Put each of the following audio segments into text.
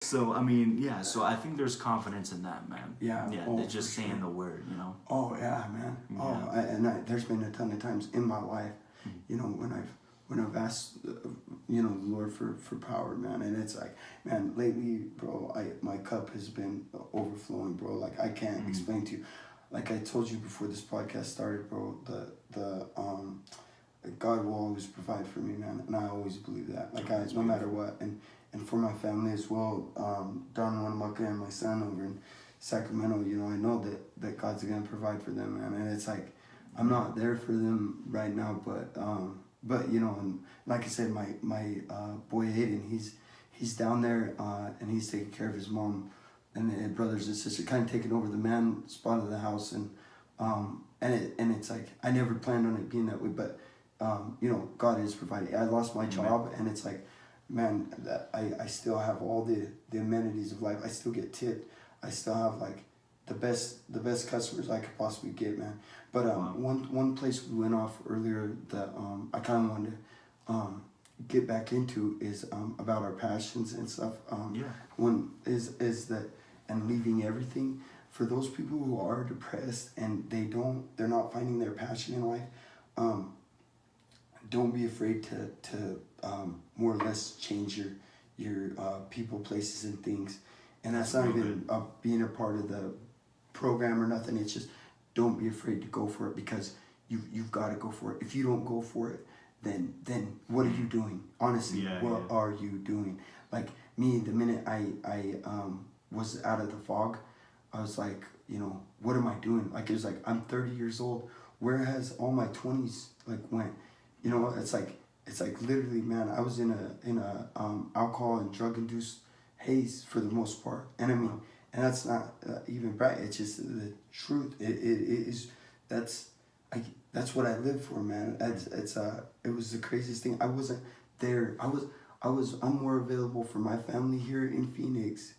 So I mean, yeah. So I think there's confidence in that, man. Yeah. Yeah. Oh, They're just for saying sure. the word, you know. Oh yeah, man. Yeah. There's been a ton of times in my life, you know, when I've asked, you know, the Lord for power, man, and it's like, man, lately, bro, my cup has been overflowing, bro. Like I can't explain to you, like I told you before this podcast started, bro. The God will always provide for me, man, and I always believe that. Like no matter what, and for my family as well. Don Wanamaka and my son over in Sacramento, you know, I know that God's gonna provide for them, man. And it's like I'm not there for them right now, but you know, and like I said, my boy Aiden, he's down there, and he's taking care of his mom and the brothers and sisters, kind of taking over the man spot of the house, and it's like I never planned on it being that way, but you know, God is providing. I lost my job, and it's like, man, that I still have all the amenities of life. I still get tipped. I still have like the best customers I could possibly get, man. But one place we went off earlier that I kind of wanted to get back into is about our passions and stuff. One is that, and leaving everything for those people who are depressed and they're not finding their passion in life. Don't be afraid to more or less change your people, places, and things. And that's not even being a part of the program or nothing. It's just don't be afraid to go for it, because you've got to go for it. If you don't go for it, then what are you doing? Honestly, what are you doing? Like me, the minute I was out of the fog, I was like, you know, what am I doing? Like it was like I'm 30 years old. Where has all my 20s like went? You know, it's like literally, man. I was in a alcohol and drug induced haze for the most part, and I mean, and that's not even right. It's just the truth. It is that's what I live for, man. It was the craziest thing. I wasn't there. I'm more available for my family here in Phoenix,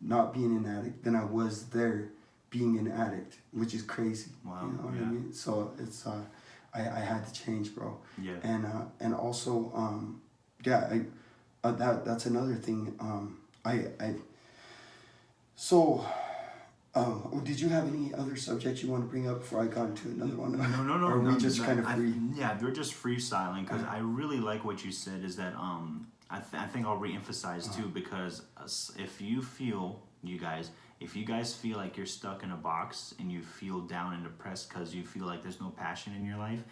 not being an addict, than I was there being an addict, which is crazy. Wow. You know what I mean? So it's I had to change, bro. Yeah. And also that's another thing. Did you have any other subjects you want to bring up before I got into another one? No. Or are we just kind of free? We're just freestyling, because I really like what you said. Is that I think I'll reemphasize too, because if you guys feel like you're stuck in a box and you feel down and depressed because you feel like there's no passion in your life,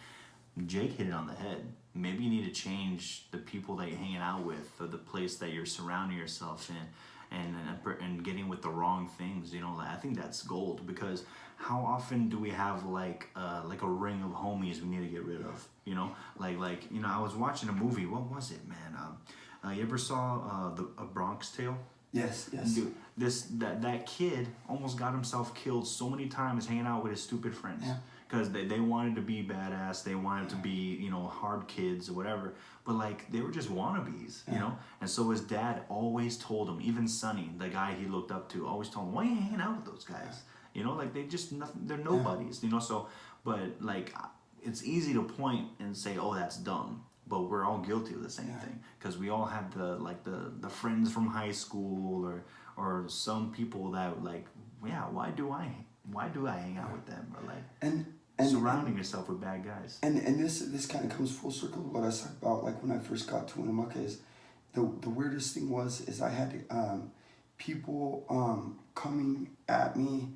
Jake hit it on the head. Maybe you need to change the people that you're hanging out with, or the place that you're surrounding yourself in, and getting with the wrong things. You know, I think that's gold, because how often do we have like a ring of homies we need to get rid of? You know, like you know, I was watching a movie. What was it, man? You ever saw a Bronx Tale? Yes. Dude, that kid almost got himself killed so many times hanging out with his stupid friends. Yeah. Because they wanted to be badass, they wanted to be, you know, hard kids or whatever, but like they were just wannabes, you know. And so his dad always told him, even Sonny, the guy he looked up to, always told him, "Why are you hanging out with those guys?" You know, like they're nobodies, you know. So, but like it's easy to point and say, "Oh, that's dumb," but we're all guilty of the same thing, because we all have the friends from high school or some people that like, why do I hang out with them, or like and surrounding yourself with bad guys. And this kind of comes full circle to what I was talking about, like when I first got to Winnemucca. Is the weirdest thing is I had people coming at me,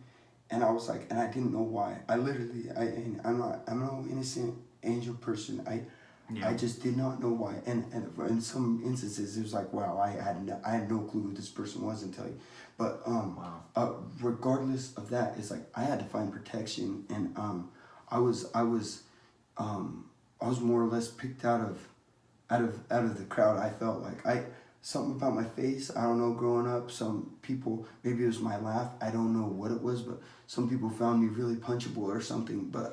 and I was like, and I didn't know why. I'm no innocent angel person. I just did not know why, and in some instances it was like, wow, I had no clue who this person was until you. But regardless of that, it's like I had to find protection, and I was more or less picked out of the crowd. I felt like something about my face, I don't know, growing up, some people, maybe it was my laugh, I don't know what it was, but some people found me really punchable or something, but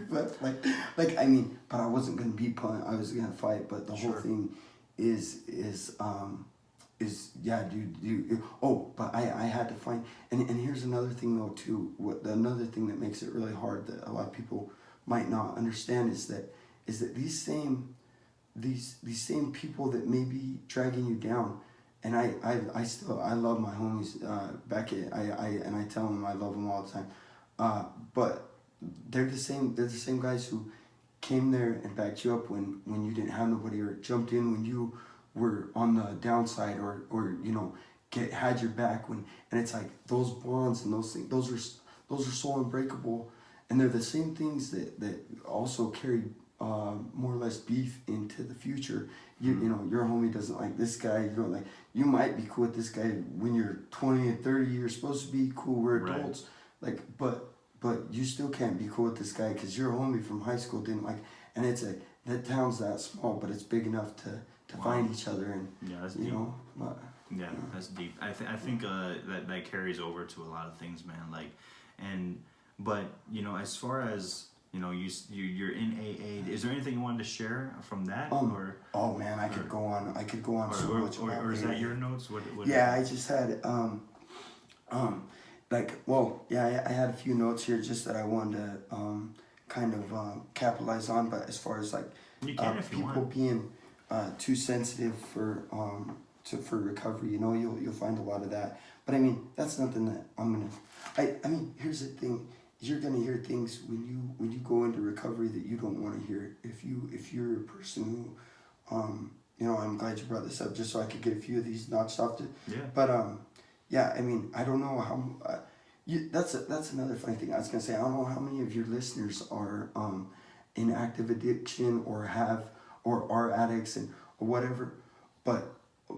but but I wasn't gonna be punched, I was gonna fight. But the whole thing is dude. Oh, but I had to find, and here's another thing though too. Another thing that makes it really hard that a lot of people might not understand is that these same people that may be dragging you down I still I love my homies back at I tell them I love them all the time, but they're the same guys who came there and backed you up when you didn't have nobody, or jumped in when you were on the downside, or you know, had your back when. And it's like those bonds and those things, those are so unbreakable, and they're the same things that also carry more or less beef into the future. You know, your homie doesn't like this guy. You know, like, you might be cool with this guy when you're 20 and 30. You're supposed to be cool. We're adults, right. Like, but you still can't be cool with this guy because your homie from high school didn't like. And it's that town's that small, but it's big enough to find each other. And that's you deep. know, but, yeah, that's deep. I think that carries over to a lot of things, man. Like, but you know, as far as, you know, you're in AA. Is there anything you wanted to share from that? Oh man, I could go on so much. Or is that your notes? What yeah, I just had I had a few notes here just that I wanted to kind of capitalize on. But as far as like people being too sensitive for recovery, you know, you'll find a lot of that. But I mean, that's nothing that I'm gonna. I mean, here's the thing. You're gonna hear things when you go into recovery that you don't want to hear. If you're a person who, you know, I'm glad you brought this up just so I could get a few of these notched off. But yeah, I mean, I don't know how. That's another funny thing. I was gonna say, I don't know how many of your listeners are in active addiction or are addicts or whatever. But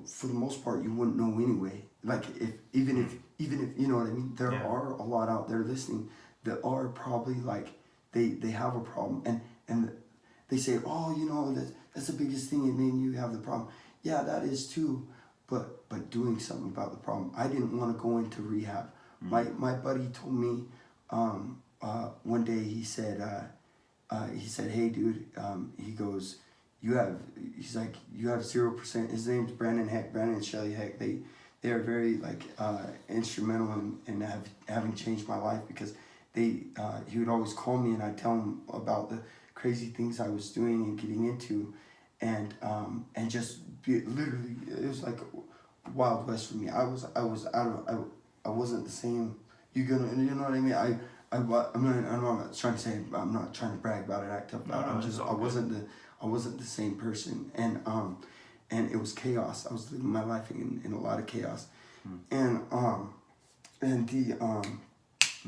for the most part, you wouldn't know anyway. Like even if you know what I mean, there are a lot out there listening that are probably like they have a problem, and they say, oh, you know, that's the biggest thing, and then you have the problem. Yeah, that is too, but doing something about the problem. I didn't want to go into rehab. My buddy told me one day, he said, hey dude, he goes, you have 0%. His name's Brandon and Shelly Heck. They are very like instrumental in having changed my life, because he would always call me and I'd tell him about the crazy things I was doing and getting into, and just literally, it was like Wild West for me. I wasn't the same. You know what I mean? I'm not trying to say, I'm not trying to brag about it, act up about it. I wasn't the same person, and it was chaos. I was living my life in a lot of chaos, and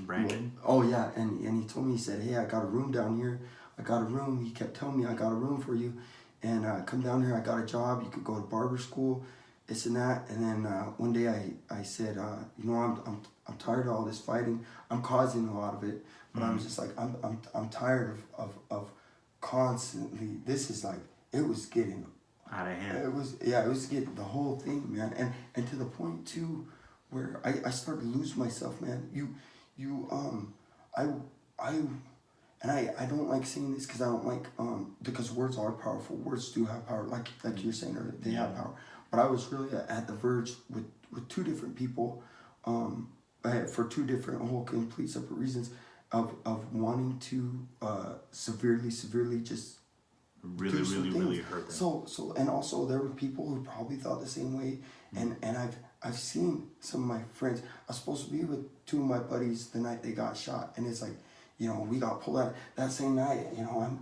Brandon. Oh yeah, and he told me, he said, hey, I got a room down here. I got a room. He kept telling me, I got a room for you, and come down here. I got a job. You could go to barber school, this and that. And then one day I said, you know, I'm tired of all this fighting. I'm causing a lot of it, but I was just like, I'm tired of constantly. This is like, it was getting out of hand. It was getting the whole thing, man, and to the point too, where I started to lose myself, man. I don't like saying this because I don't like because words are powerful. Words do have power, like you're saying, or they have power. But I was really at the verge with two different people, for two different whole complete separate reasons of wanting to severely just really hurt them. So and also there were people who probably thought the same way, and I've seen some of my friends. I was supposed to be with two of my buddies the night they got shot, and it's like, you know, we got pulled out that same night. You know,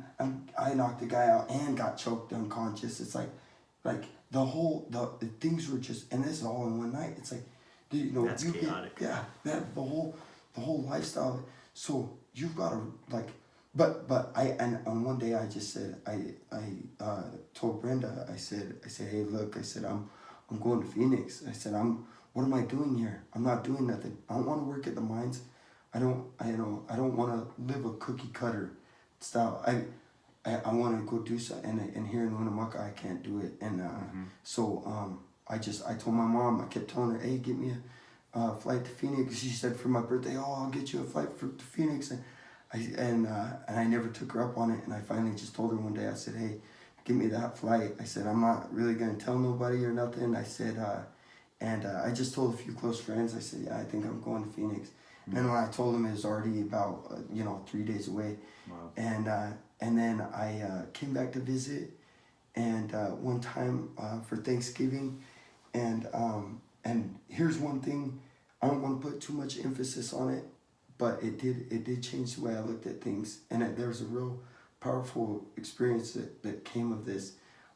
I knocked the guy out and got choked unconscious. It's like the things were just, and this is all in one night. It's like, you know, that's chaotic. The whole lifestyle. So you've got to like, but on one day I just said, I told Brenda, I said, hey, look, I said, I'm going to Phoenix. I said, what am I doing here? I'm not doing nothing. I don't want to work at the mines. I don't want to live a cookie cutter style. I want to go do something, and here in Winnemucca I can't do it. And so I told my mom, I kept telling her, hey, get me a flight to Phoenix. She said for my birthday, oh, I'll get you a flight to Phoenix. And I never took her up on it. And I finally just told her one day, I said, hey, give me that flight. I said, I'm not really going to tell nobody or nothing. I said, I just told a few close friends. I said, yeah, I think I'm going to Phoenix. And when I told them, it was already about 3 days away. Wow. And then I came back to visit, and one time for Thanksgiving, And here's one thing, I don't want to put too much emphasis on it, but it did change the way I looked at things, and there was a real powerful experience that came of this.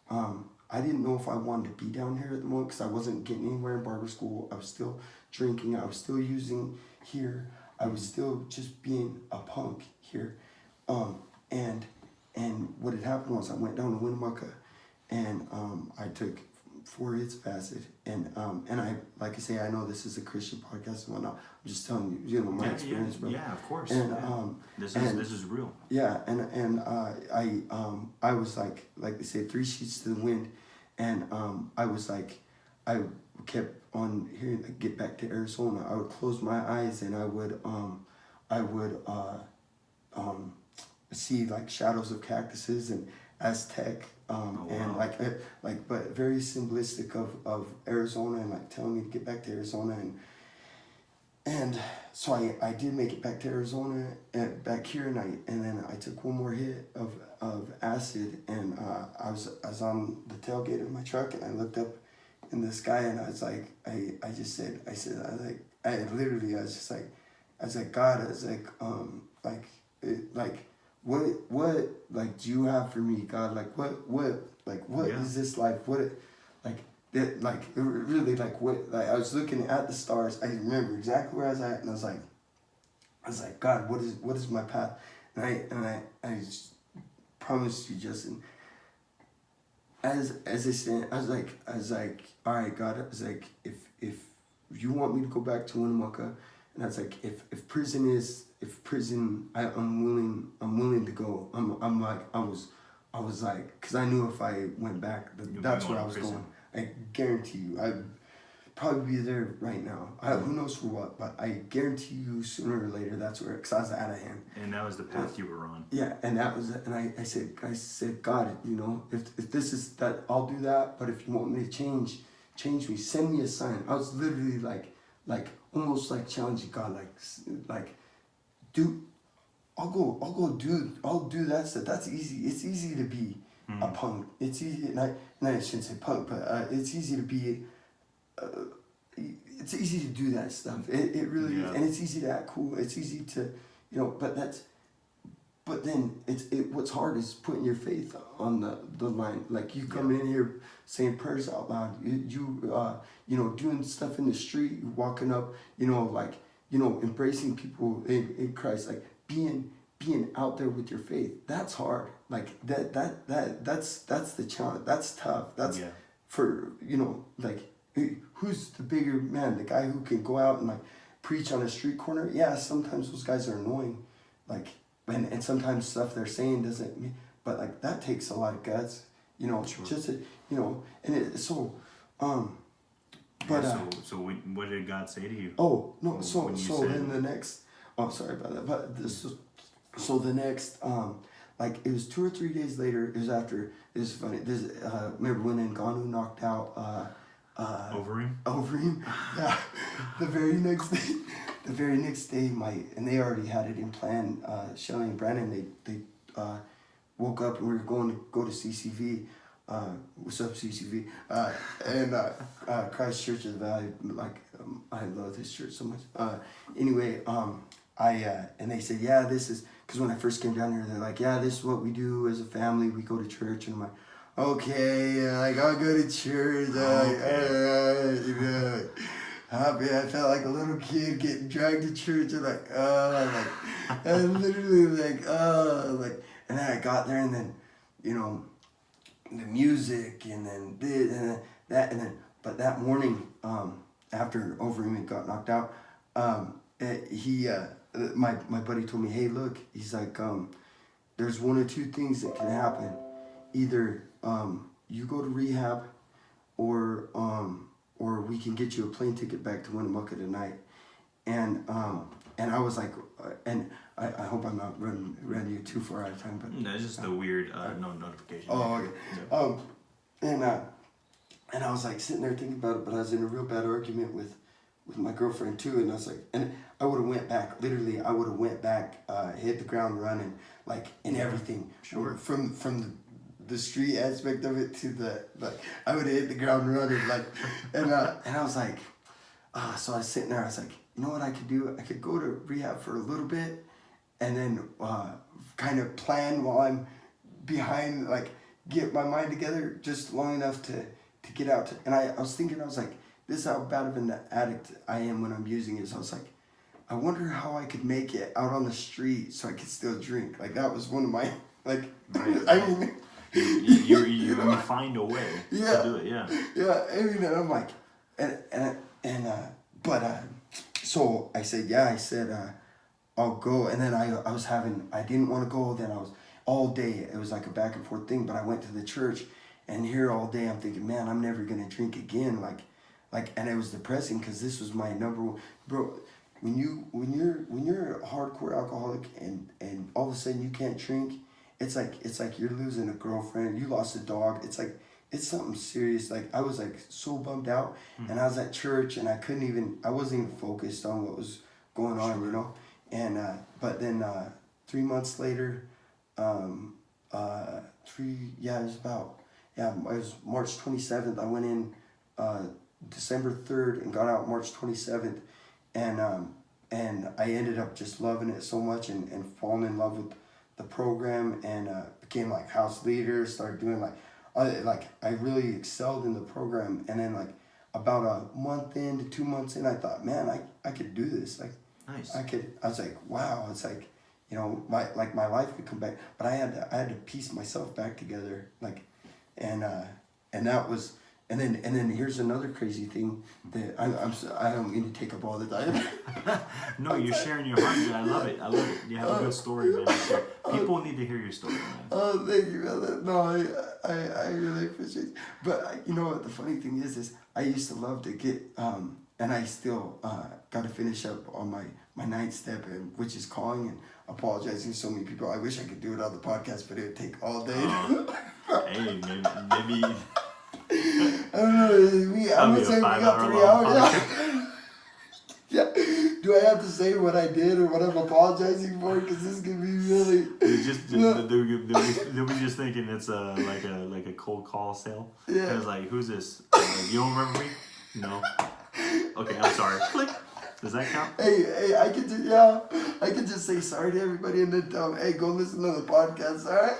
I didn't know if I wanted to be down here at the moment because I wasn't getting anywhere in barber school. I was still drinking. I was still using here. I was still just being a punk here. And what had happened was I went down to Winnemucca, and I took 4 hits of acid, and I, like I say, I know this is a Christian podcast and whatnot. I'm just telling you, you know, my experience, bro. Yeah, of course. And this is real. Yeah, and I was like they say, 3 sheets to the wind, and I was like, I kept on hearing get back to Arizona. I would close my eyes and I would see like shadows of cactuses and Aztec, and like but very symbolistic of Arizona, and like telling me to get back to Arizona, and so I did make it back to Arizona and back here, and then I took one more hit of acid, and I was on the tailgate of my truck, and I looked up in the sky, and I was like, I was just like, God, I was like, what like do you have for me, God? Like what is this life? What like that, like really, like what, like I was looking at the stars. I remember exactly where I was at, and I was like, God, what is my path? And I just promised you, Justin, as I stand, I was like, all right, God, I was like, if you want me to go back to Winnemucca, and I was like, if prison, I'm willing to go. I was like, because I knew if I went back, that's where I was going. I guarantee you, I'd probably be there right now. Who knows for what, but I guarantee you, sooner or later, that's where, because I was out of hand. And that was the path you were on. Yeah, and that was, and I said, God, you know, if this is that, I'll do that. But if you want me to change me, send me a sign. I was literally like almost like challenging God, like, dude, I'll do that stuff. That's easy. It's easy to be a punk. It's easy, and I shouldn't say punk, but it's easy to be. It's easy to do that stuff. It really is, and it's easy to act cool. It's easy to, you know, but then what's hard is putting your faith on the line. Like you coming in here saying prayers out loud. You know, doing stuff in the street, walking up, you know, like, you know, embracing people in Christ, like being out there with your faith. That's hard. Like that's the challenge. That's tough. That's for, you know, like, who's the bigger man? The guy who can go out and like preach on a street corner? Yeah, sometimes those guys are annoying. Like, and sometimes stuff they're saying doesn't mean, but like that takes a lot of guts, you know, just to, you know, and so what did God say to you? Oh no, so then the next, sorry about that, but so the next, like it was 2 or 3 days later, it was after, it was funny, remember when Ngannou knocked out Overeem? Yeah. The very next day, and they already had it in plan, Shelly and Brandon, they woke up and we were going to go to CCV. What's up, CCV? And Christ Church of the Valley, like, I love this church so much. Anyway, and they said, yeah, this is, because when I first came down here, they're like, yeah, this is what we do as a family. We go to church, and I'm like, okay, like I'll go to church. You know, happy. I felt like a little kid getting dragged to church. And like, and literally like, and then I got there, and then, you know, the music, and then this, and then that, and then, but that morning, after Overeem got knocked out, my buddy told me, hey, look, he's like, there's 1 or 2 things that can happen. Either you go to rehab, or we can get you a plane ticket back to Winnemucca tonight. And I was like, and I hope I'm not running you too far out of time, but no, it's just the weird no notification. Oh, okay. Yeah. And I was like sitting there thinking about it, but I was in a real bad argument with my girlfriend too, and I was like, and I would have went back. Literally, I would have went back, hit the ground running, like in everything. Sure. From the street aspect of it to the, like, I would hit the ground running, like, and I was like, so I was sitting there, I was like, you know what I could do? I could go to rehab for a little bit, and then kind of plan while I'm behind, like, get my mind together just long enough to get out. And I was thinking, I was like, this is how bad of an addict I am when I'm using it. So I was like, I wonder how I could make it out on the street so I could still drink. Like, that was one of my, like, right. I mean... you find a way to do it, yeah. Yeah, I mean, and I'm like, so I said, I'll go. And then I didn't want to go. Then I was all day. It was like a back and forth thing, but I went to the church, and here all day I'm thinking, man, I'm never going to drink again. Like, and it was depressing because this was my number one, bro. When you're a hardcore alcoholic and all of a sudden you can't drink, it's like you're losing a girlfriend, you lost a dog. It's like, it's something serious. Like, I was like so bummed out, and I was at church and I wasn't even focused on what was going on, you know? And, but then, 3 months later, it was March 27th. I went in, December 3rd and got out March 27th. And I ended up just loving it so much and falling in love with the program, and became like house leader, started doing I really excelled in the program. And then like about a month in to 2 months in, I thought, man, I could do this. Like, nice. I was like, wow, it's like, you know, my life could come back, but I had to piece myself back together. Like, and that was, and then here's another crazy thing that I don't mean to take up all the time. No, you're sharing your heart. I love it. You have a good story, man. People need to hear your story, man. Oh, thank you, man. No, I really appreciate it. But you know what the funny thing is I used to love to get, and I still got to finish up on my ninth step, which is calling and apologizing to so many people. I wish I could do it on the podcast, but it would take all day. Hey, maybe. I don't know. I'm gonna say we got 3 hours. Yeah. Do I have to say what I did or what I'm apologizing for? Because this could be really. They'll be just thinking it's like a cold call sale. Yeah. It's like, who's this? You don't remember me? No. Okay, I'm sorry. Click. Does that count? Hey, I could just say sorry to everybody and then tell them, hey, go listen to the podcast, all right?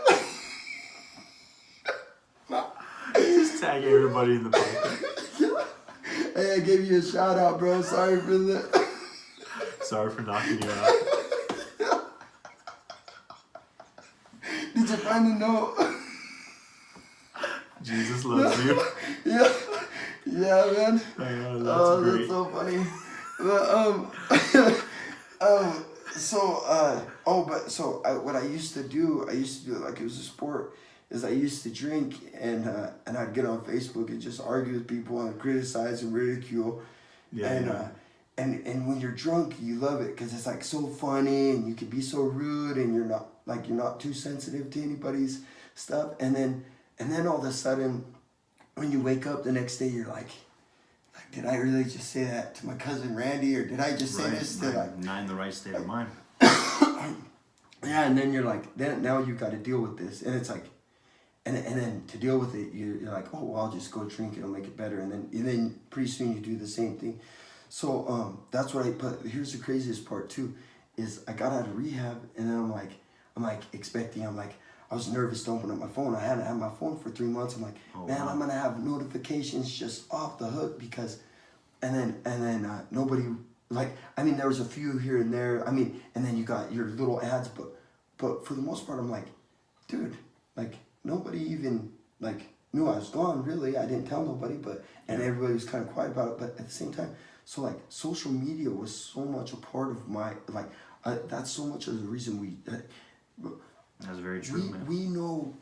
Just tag everybody in the podcast. Hey, I gave you a shout out, bro. Sorry for that. Sorry for knocking you out. Did you find a note? Jesus loves you. Yeah. Yeah, man. That's great. That's so funny. But, what I used to do like it was a sport, is I used to drink and I'd get on Facebook and just argue with people and criticize and ridicule. Yeah. And when you're drunk, you love it because it's like so funny and you can be so rude and you're not too sensitive to anybody's stuff. And then all of a sudden, when you wake up the next day, you're like, did I really just say that to my cousin Randy, or did I just say this to like... Not in the right state of mind. Yeah, and then you're like, now you got to deal with this. And it's like, and then to deal with it, you're like, oh, well, I'll just go drink, it'll make it better. And then pretty soon you do the same thing. So that's what but here's the craziest part too, is I got out of rehab, and then I'm like expecting, I was nervous to open up my phone. I hadn't had my phone for 3 months. I'm like, man, I'm gonna have notifications just off the hook because, and then nobody, like, I mean, there was a few here and there. I mean, and then you got your little ads, but for the most part, I'm like, dude, like nobody even like knew I was gone. Really, I didn't tell nobody, and everybody was kind of quiet about it. But at the same time, so like social media was so much a part of my that's so much of the reason we. That's very true, man. We know,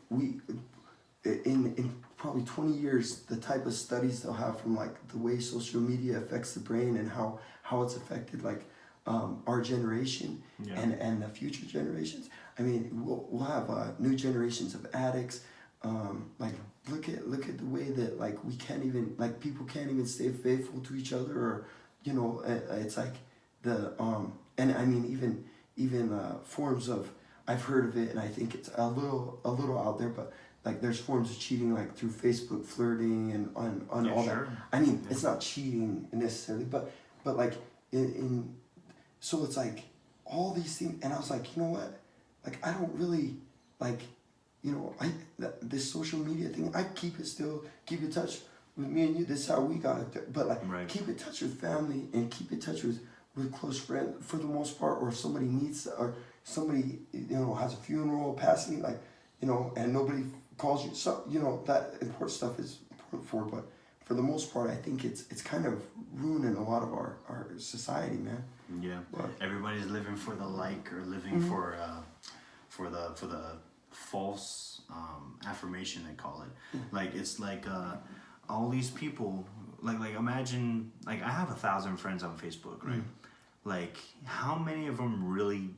in probably 20 years, the type of studies they'll have from like the way social media affects the brain and how it's affected like our generation and the future generations. I mean, we'll have new generations of addicts. Like look at the way that like we can't even, like people can't even stay faithful to each other, or you know, it's like the and I mean even forms of, I've heard of it, and I think it's a little out there, but like there's forms of cheating like through Facebook flirting and on all sure. that. I mean, it's not cheating necessarily, but like in so it's like all these things, and I was like, you know what? Like I don't really like, you know, this social media thing. I keep in touch with me and you. This is how we got it. But like keep in touch with family and keep in touch with close friends for the most part. Or if somebody needs or somebody, you know, has a funeral, passing, like, you know, and nobody calls you. So, you know, that important stuff is important for. But for the most part, I think it's kind of ruining a lot of our society, man. Yeah, but everybody's living for the like or living for the false affirmation, they call it. Like it's like all these people, like imagine, like I have 1,000 friends on Facebook, right? Like how many of them really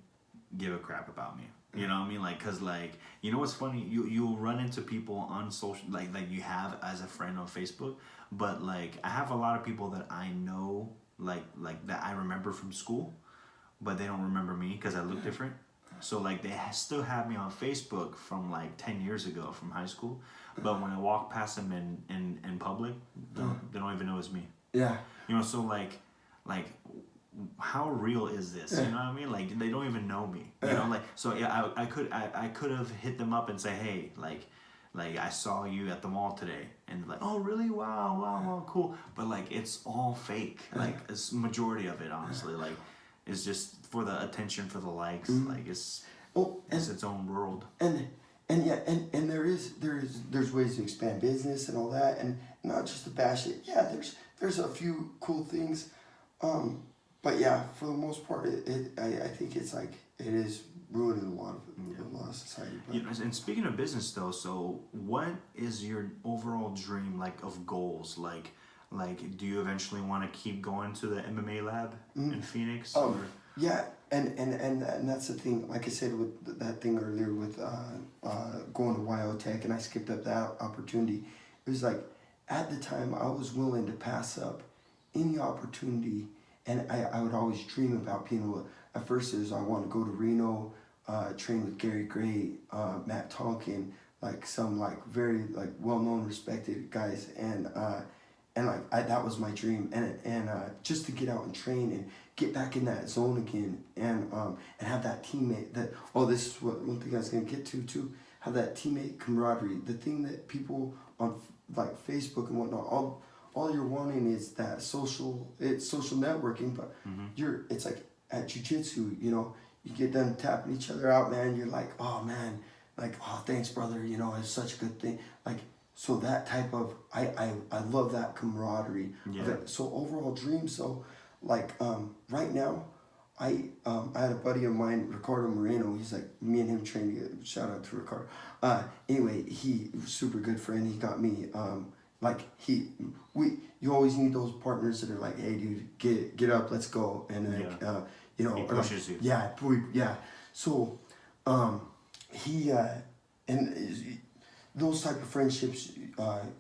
give a crap about me? You know what I mean? Like, cause like, you know what's funny? You'll run into people on social, like you have as a friend on Facebook, but like I have a lot of people that I know, like that I remember from school, but they don't remember me because I look different. So like they still have me on Facebook from like 10 years ago from high school, but when I walk past them in public, they don't even know it's me. Yeah. You know, so like how real is this? You know what I mean? Like they don't even know me. You know, like so yeah, I could have hit them up and say, hey, like I saw you at the mall today, and like, oh really? Wow, cool. But like it's all fake. Like it's majority of it, honestly. Like it's just for the attention, for the likes. Like it's its own world. And yeah, and there's ways to expand business and all that, and not just to bash it. Yeah, there's a few cool things. But yeah, for the most part, I think it's like it is ruining a lot of society. But. You know, and speaking of business though, so what is your overall dream like of goals? Like do you eventually want to keep going to the MMA lab in Phoenix? Yeah, and that's the thing. Like I said with that thing earlier with going to YOTech, and I skipped up that opportunity. It was like at the time I was willing to pass up any opportunity. And I would always dream about being able to, at first I want to go to Reno, train with Gary Gray, Matt Tonkin, like some like very like well-known, respected guys, and like that was my dream, and just to get out and train and get back in that zone again, and have that teammate that, this is what one thing I was gonna get to too, have that teammate camaraderie, the thing that people on like Facebook and whatnot, all you're wanting is that social networking, but it's like at jiu-jitsu, you know, you get done tapping each other out, man, you're like, oh man, like, oh thanks brother, you know, it's such a good thing. Like, so that type of I love that camaraderie. Yeah. So overall dream, so like right now I had a buddy of mine, Ricardo Moreno, he's like, me and him training, shout out to Ricardo. Anyway, he was super good friend, he got me you always need those partners that are like, hey dude, get up, let's go, and like, you know, he pushes you. Yeah. So, he and those type of friendships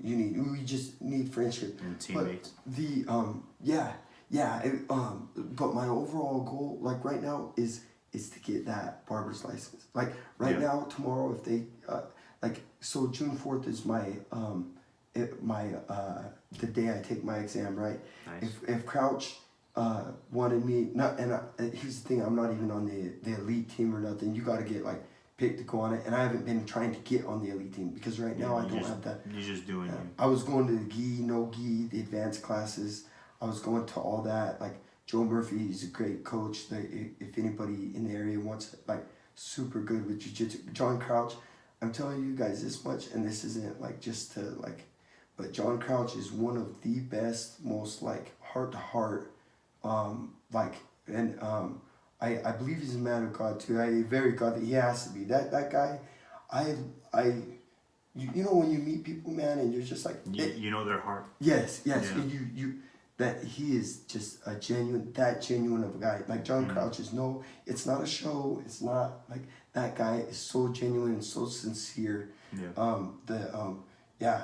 you need. We just need friendship And teammates. But the but my overall goal, like right now, is to get that barber's license. Like right now, tomorrow, if they so June 4th is my the day I take my exam, right? Nice. If Crouch wanted me, here's the thing, I'm not even on the elite team or nothing. You got to get like picked to go on it, and I haven't been trying to get on the elite team because right now I don't have that. You're just doing it. I was going to the gi, no gi, the advanced classes. I was going to all that. Like Joe Murphy, he's a great coach. If anybody in the area wants, like, super good with jiu-jitsu. John Crouch, I'm telling you guys this much, and this isn't like just to like, but John Crouch is one of the best, most like heart-to-heart, I believe he's a man of God too. Very godly. He has to be. That guy, you know when you meet people, man, and you're just like, you know their heart. Yes, Yeah. and you that he is just a genuine of a guy. Like John Crouch is it's not a show. It's not like, that guy is so genuine and so sincere. Yeah.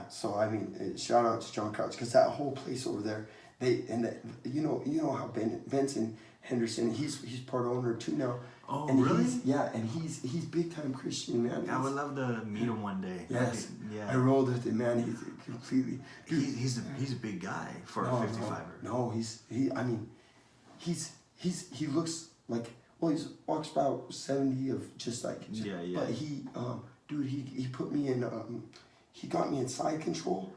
So I mean, shout out to John Crouch, because that whole place over there, you know how Benson Henderson, he's part owner too now. Oh, and really? He's big time Christian, man. I would love to meet him one day. Yes. Yeah. I rolled with him, man. He's completely. Dude, he's a big guy for a 55er. No, he looks like, well, he walks about 70 of just like. Yeah. But he put me in. He got me in side control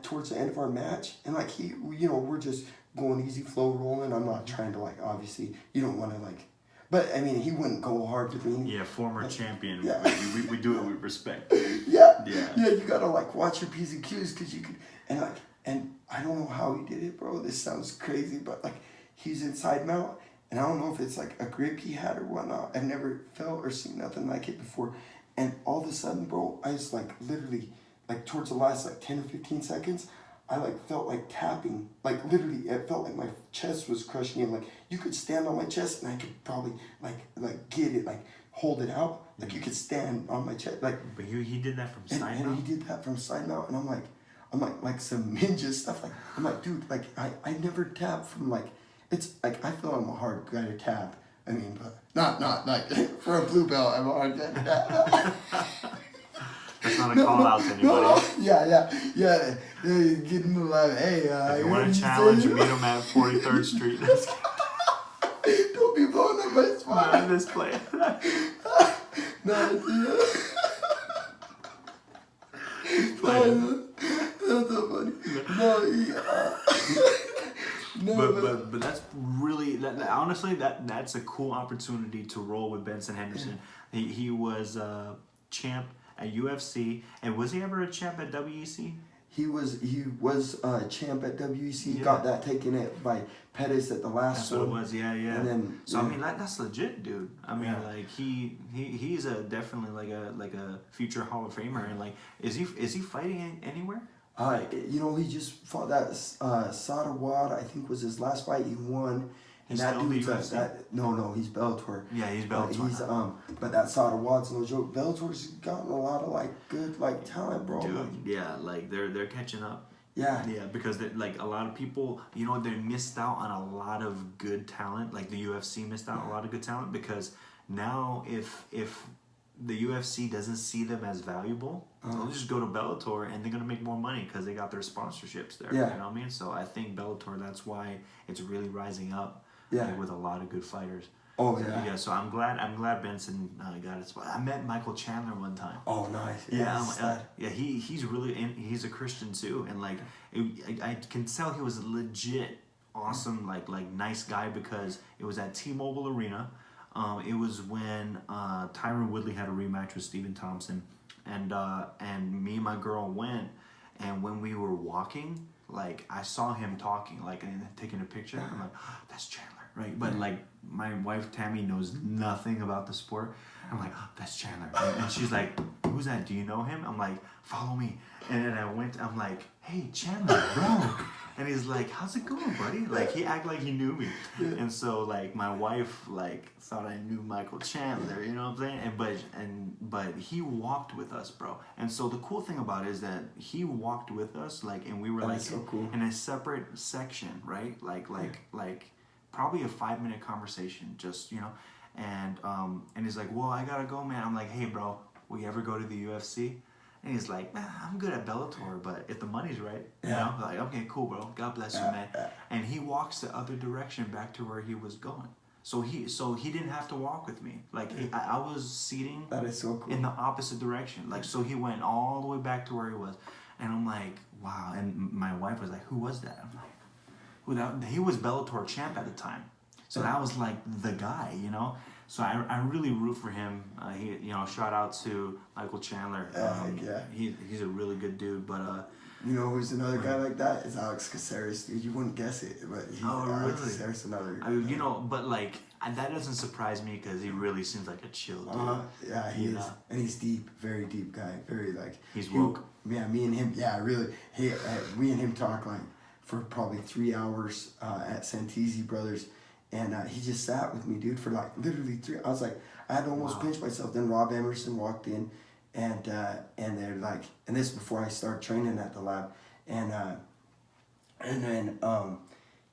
towards the end of our match, and like we're just going easy flow rolling. I'm not trying to like, obviously you don't want to like. But I mean, he wouldn't go hard with me. Yeah, former champion. Yeah. We do it with respect. Yeah. You gotta like watch your P's and Q's because you could, and I don't know how he did it, bro. This sounds crazy, but like he's inside mount, and I don't know if it's like a grip he had or whatnot. I've never felt or seen nothing like it before, and all of a sudden, bro, I just like literally like towards the last like 10 or 15 seconds. I like felt like tapping, like literally it felt like my chest was crushing in. Like you could stand on my chest and I could probably like get it, like hold it out. Like you could stand on my chest, like. But he did that from side mount. And he did that from side mount, and I'm like some ninja stuff. Like I'm like, dude, like I never tap from like, it's like I feel I'm a hard guy to tap. I mean, but not like for a blue belt, I'm a hard guy to tap. That's not a call out to anybody. No. Yeah. Getting alive. Hey, if you want to challenge, meet him at 43rd Street. Don't be blowing up my spot. Not in this play. No, that's so funny. But that's really honestly that's a cool opportunity to roll with Benson Henderson. He was champ at UFC, and was he ever a champ at WEC? He was champ at WEC. Got that taken it by Pettis at the last one. That's what it was. Yeah. And then, I mean, that's legit, dude. I mean, like he's definitely like a future Hall of Famer, and like is he fighting anywhere? He just fought that Sadawad, I think was his last fight. He won. And that dude's no, he's Bellator. Yeah, he's Bellator. He's but that Sadawad's no joke. Bellator's gotten a lot of like good like talent, bro. Dude, yeah, like they're catching up. Yeah. Yeah, because like a lot of people, they missed out on a lot of good talent. Like the UFC missed out on a lot of good talent because now if the UFC doesn't see them as valuable, they'll just go to Bellator and they're gonna make more money because they got their sponsorships there. Yeah. You know what I mean? So I think Bellator, that's why it's really rising up. Yeah. With a lot of good fighters. Oh yeah. Yeah. So I'm glad Benson got his spot. I met Michael Chandler one time. Oh nice. Yeah. He's really he's a Christian too, and like I can tell he was a legit awesome like nice guy because it was at T-Mobile Arena. It was when Tyron Woodley had a rematch with Stephen Thompson, and me and my girl went, and when we were walking, like I saw him talking, like and taking a picture. I'm like, oh, that's Chandler, right? But like my wife Tammy knows nothing about the sport. I'm like, oh, that's Chandler, and she's like, who's that? Do you know him? I'm like, follow me. And then I'm like, hey Chandler, bro. And he's like, how's it going, buddy? Like he acted like he knew me. And so like my wife like thought I knew Michael Chandler, you know what I'm saying? But he walked with us, bro. And so the cool thing about it is that he walked with us, like, and we were like so cool. in a separate section, right? Like probably a 5-minute conversation, just and he's like, well, I gotta go, man. I'm like, hey, bro, will you ever go to the UFC? And he's like, man, I'm good at Bellator, but if the money's right, like, okay, cool, bro. God bless you, man. And he walks the other direction back to where he was going. So he didn't have to walk with me. Like I was seating that is so cool. in the opposite direction. Like so he went all the way back to where he was, and I'm like, wow. And my wife was like, who was that? I'm like, who that? He was Bellator champ at the time. So that was like the guy, So I really root for him. Shout out to Michael Chandler. He's a really good dude. But who's another guy like that? Is Alex Caceres, dude. You wouldn't guess it, but Alex Caceres, another. But like that doesn't surprise me because he really seems like a chill dude. Yeah, he is, and he's deep, very deep guy, very like. He's woke. Yeah, me and him. Yeah, really. We and him talk like for probably 3 hours at Santisi Brothers. And he just sat with me, dude, for like literally 3. I was like, I had to almost pinch myself. Then Rob Emerson walked in, and they're like, and this before I started training at the lab, and then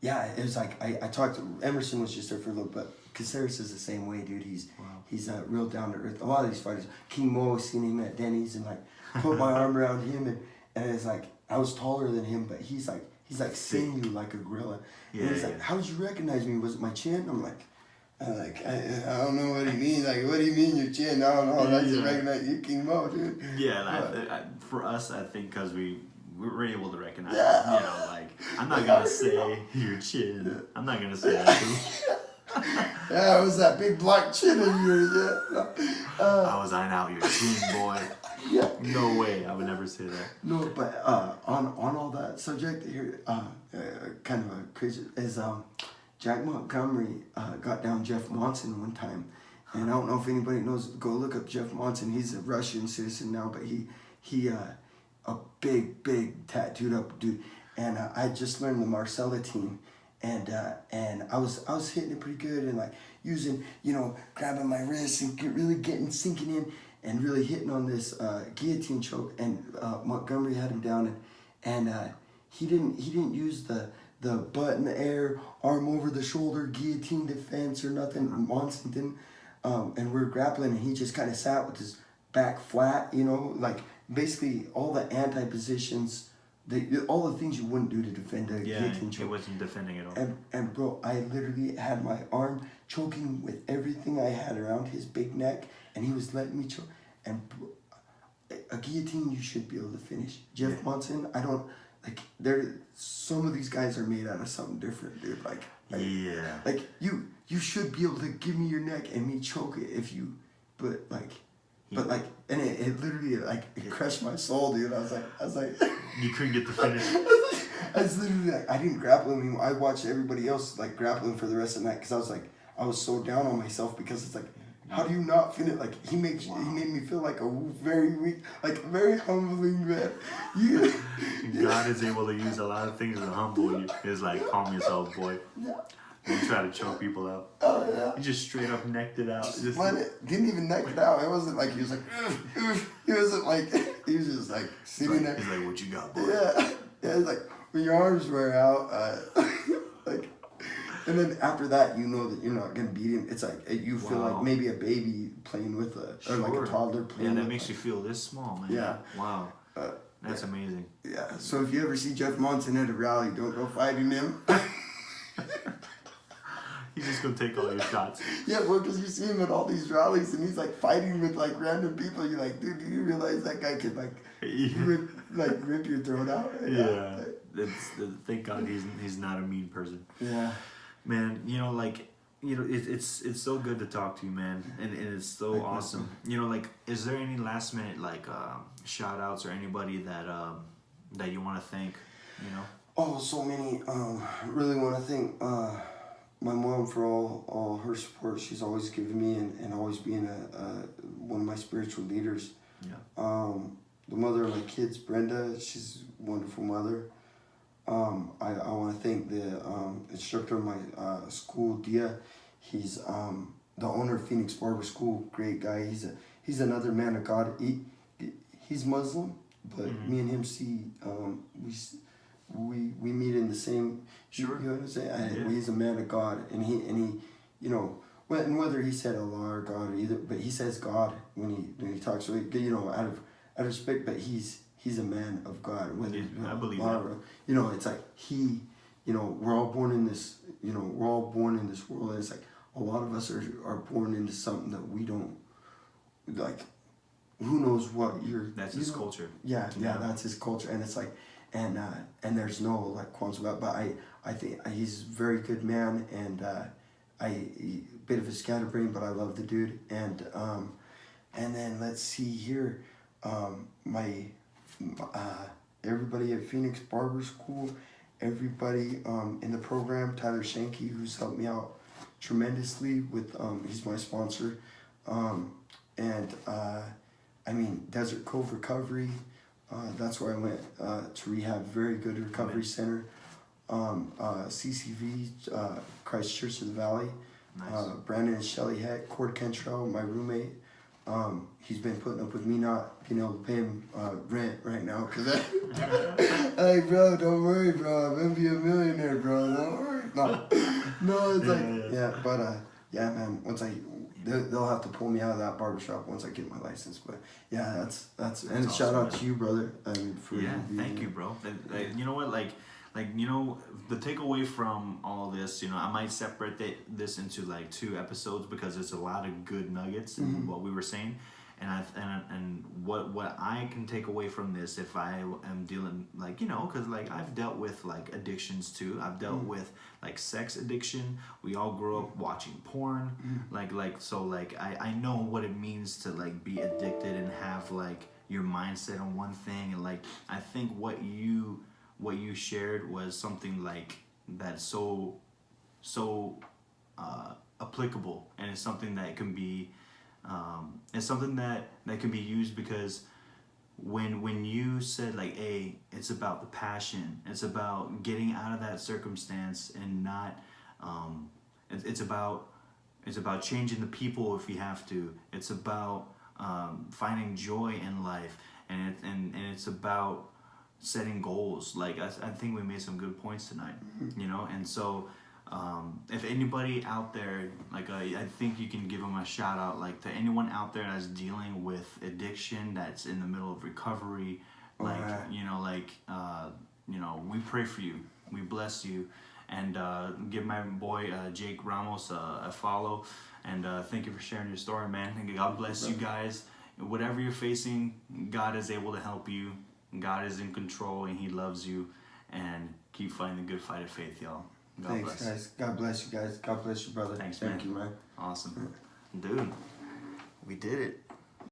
yeah, it was like I talked to Emerson was just there for a little bit. Caceres is the same way, dude. He's real down to earth. A lot of these fighters, King Mo, seen him at Denny's and like put my arm around him and it's like I was taller than him, but he's like sinew like a gorilla. Yeah, and he's like, how did you recognize me? Was it my chin? I'm like, I don't know what he means. Like, what do you mean your chin? I don't know. I just recognize you, King Mo, dude. Yeah, for us, I think because we're able to recognize. Yeah. You know, like I'm not gonna say your chin. Yeah. I'm not gonna say that. Yeah, it was that big black chin of yours. Yeah. I was eyeing out your chin, boy. Yeah. No way, I would never say that. No, but on all that subject here, kind of a crazy is Jack Montgomery got down Jeff Monson one time, and I don't know if anybody knows. Go look up Jeff Monson. He's a Russian citizen now, but he a big tattooed up dude, and I just learned the Marcella team. And I was hitting it pretty good and like using, grabbing my wrists and sinking in and really hitting on this guillotine choke. And Montgomery had him down and he didn't use the butt in the air, arm over the shoulder, guillotine defense or nothing. Monson didn't. And we're grappling and he just kind of sat with his back flat, like basically all the anti-positions. All the things you wouldn't do to defend a guillotine choke. He wasn't defending at all. And bro, I literally had my arm choking with everything I had around his big neck, and he was letting me choke. And bro, a guillotine you should be able to finish. Jeff Monson, I don't some of these guys are made out of something different, dude. Like you should be able to give me your neck and me choke it if you, but and it literally it crushed my soul, dude. I was like you couldn't get the finish. I was literally like, I didn't grapple him. I watched everybody else like grappling for the rest of the night because I was so down on myself because it's like, how do you not finish? Like he made me feel like a very weak, like very humbling man. God is able to use a lot of things to humble you. It's like, calm yourself, boy. Yeah. You try to choke people out. Oh yeah. He just straight up necked it out. Didn't even neck it out. It wasn't like he was like. He wasn't like he was just like sitting there. He's like, what you got, boy? Yeah. It's like when your arms wear out, and then after that, you know that you're not gonna beat him. It's like you feel like maybe a baby playing with or like a toddler playing. Yeah, that makes you feel this small, man. Yeah. Wow. That's amazing. Yeah. So if you ever see Jeff Monson at a rally, don't go fighting him. He's just gonna take all your shots. Yeah, well, because you see him at all these rallies and he's like fighting with like random people. You're like, dude, do you realize that guy could rip your throat out? Yeah. Thank God he's not a mean person. Yeah. Man, it's so good to talk to you, man, and it's so awesome. Is there any last minute shout outs or anybody that you want to thank? Oh, so many. Really want to thank my mom for all her support she's always given me and always being one of my spiritual leaders. Yeah. The mother of my kids, Brenda, she's a wonderful mother. I want to thank the instructor of my school, Dia. He's the owner of Phoenix Barber School. Great guy. He's another man of God. He's Muslim, but me and him see we meet in the same. Sure. You know what I'm saying? He's a man of God, and he whether he said Allah or God or either, but he says God when he talks. So out of respect, but he's a man of God. I believe that. It's like we're all born in this. We're all born in this world, and it's like a lot of us are born into something that we don't like. Who knows what you're? That's his culture. Yeah, that's his culture, and it's like. And there's no qualms about, but I think he's a very good man, and bit of a scatterbrain, but I love the dude. And then let's see here, my everybody at Phoenix Barber School, everybody in the program, Tyler Shanky, who's helped me out tremendously with he's my sponsor, Desert Cove Recovery. That's where I went to rehab. Very good recovery center. CCV, Christ Church of the Valley. Nice. Brandon and Shelly Heck, Cord Cantrell, my roommate. he's been putting up with me not being able to pay him rent right now. Cause like, bro, don't worry, bro. I'm gonna be a millionaire, bro. Don't worry. No, it's yeah, man. Once they'll have to pull me out of that barbershop once I get my license. But yeah, that's and awesome, shout out to you, brother. I mean, for thank you, bro. You know what, like you know, the takeaway from all this, you know, I might separate this into like 2 episodes because there's a lot of good nuggets in what we were saying, and what I can take away from this if I am dealing, like, you know, because like I've dealt with like addictions too. I've dealt with like sex addiction. We all grew up watching porn, so I know what it means to like be addicted and have like your mindset on one thing, and like I think what you shared was something like that's so applicable, and it's something that can be that can be used, because when you said like, hey, it's about the passion, it's about getting out of that circumstance and not it's about changing the people if we have to, it's about finding joy in life, and it's about setting goals. Like I think we made some good points tonight, you know. And so if anybody out there, like I think you can give them a shout out, like to anyone out there that's dealing with addiction, that's in the middle of recovery, you know, we pray for you, we bless you, and give my boy Jake Ramos a follow, and thank you for sharing your story, man, and God bless you guys. Whatever you're facing, God is able to help you. God is in control, and He loves you. And keep fighting the good fight of faith, y'all. Thanks, guys. God bless you guys. God bless you, brother. Thank you, man. Awesome. Dude, we did it.